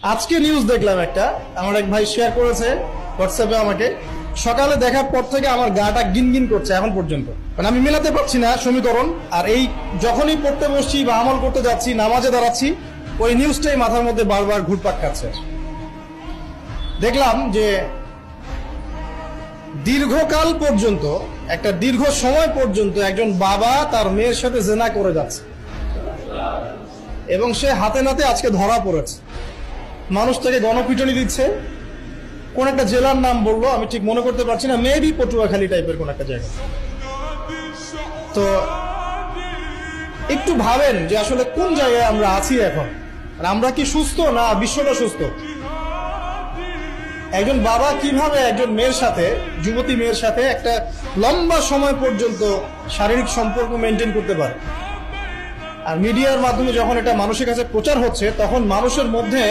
আজকে নিউজ দেখলাম একটা, আমার এক ভাই শেয়ার করেছে হোয়াটসঅ্যাপে আমাকে। সকালে দেখার পর থেকে আমার গাটা গিনগিন করছে এখন পর্যন্ত, মানে আমি মেলাতে পারছি না সমীকরণ। আর এই যখনই পড়তে বসছি বা আমল করতে যাচ্ছি, নামাজে দাঁড়াচ্ছি, ওই নিউজটাই মাথার মধ্যে বারবার ঘুরপাক খাচ্ছে। দেখলাম যে দীর্ঘকাল পর্যন্ত, একটা দীর্ঘ সময় পর্যন্ত একজন বাবা তার মেয়ের সাথে জেনা করে যাচ্ছে এবং সে হাতে নাতে আজকে ধরা পড়েছে। মানুষ তাকে গণপিটুনি দিচ্ছে। কোন একটা জেলার নাম বললো, আমি ঠিক মনে করতে পারছি না, মেবি পটুয়াখালী টাইপের কোন একটা জায়গা। তো একটু ভাবেন যে আসলে কোন জায়গায় আমরা আছি এখন। আর আমরা কি সুস্থ, না বিশ্বটা সুস্থ? একজন বাবা কিভাবে একজন মেয়ের সাথে, যুবতী মেয়ের সাথে একটা লম্বা সময় পর্যন্ত শারীরিক সম্পর্ক মেনটেন করতে পারে? আর মিডিয়ার মাধ্যমে যখন এটা মানুষের কাছে প্রচার হচ্ছে, তখন মানুষের মধ্যে